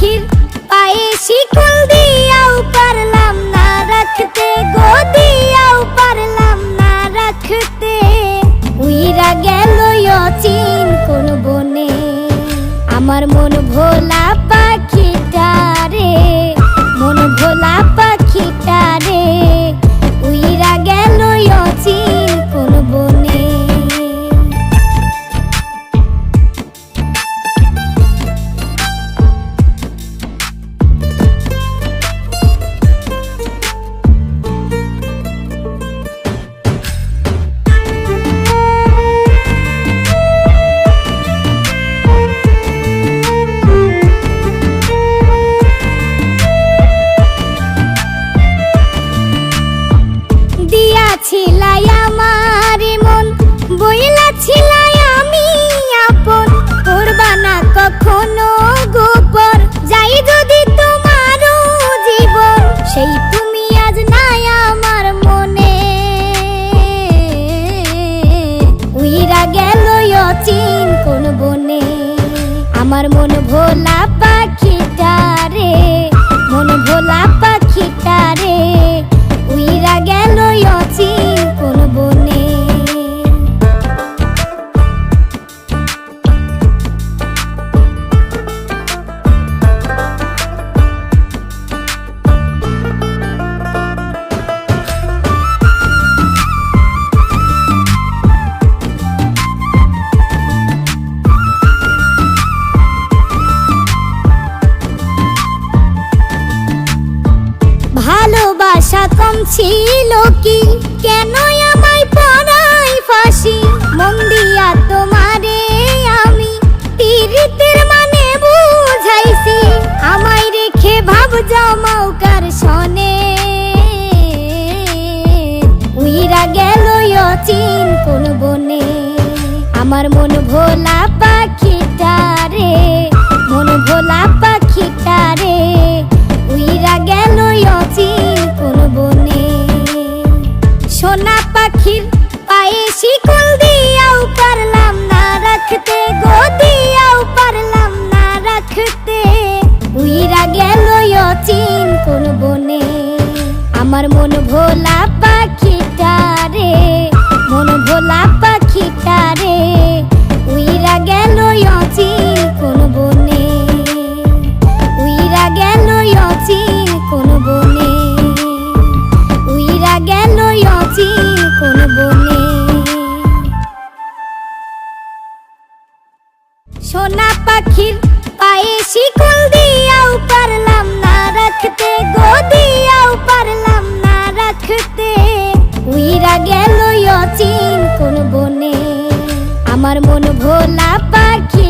পাখির পায়ে শিকল দিয়াও পারলাম না রাখতে, গো দিয়াও পারলাম না রাখতে। উইরা গেল অচিন কোন বনে, আমার মন ভোলা পাখিটা রে, মন ভোলা পাখিটা রে। উইরা গেল অচিন কোন বনে। ছিলাই আমার মন বইলা ছিলাই আমি আপন, করবা না কখনো গোপন। যাই যদি তোমারও জীবন, সেই তুমি আজ নাই আমার মনে। উইরা গেল অচিন কোন বনে, আমার মন ভোলা পাখিটা রে, মন ভোলা পাখিটা রে। উইরা গেল অচিন কোন বনে। ভালোবাসা কম ছিল কি, কেন আমায় পরাই ফাঁসি। মন দিয়া তোমারে আমি তীরিতের মানে বুঝাইছি, আমায় রেখে ভাব জমাও কার সনে। উইরা গেল অচিন কোন বনে, আমার মন ভোলা পাখিটা রে, মন ভোলা পাখিটা রে। উইরা গেল অচিন কোন বনে। সোনা পাখির পায়ে শিকল দিয়াও পারলাম না রাখতে, গো দিয়াও পারলাম না রাখতে। উইরা গেল অচিন কোন বনে, আমার মন ভোলা পাখিটা রে, মন ভোলা পাখিটা রে। উইরা গেল অচিন কোন বনে, উইরা গেল অচিন কোন বনে, উইরা গেল অচিন কোন বনে। সোনা পাখির পায়ে শিকল দিয়াও পারলাম না রাখতে, গো দিয়াও পারলাম না রাখতে। উইরা গেল অচিন কোন বনে, আমার মন ভোলা পাখি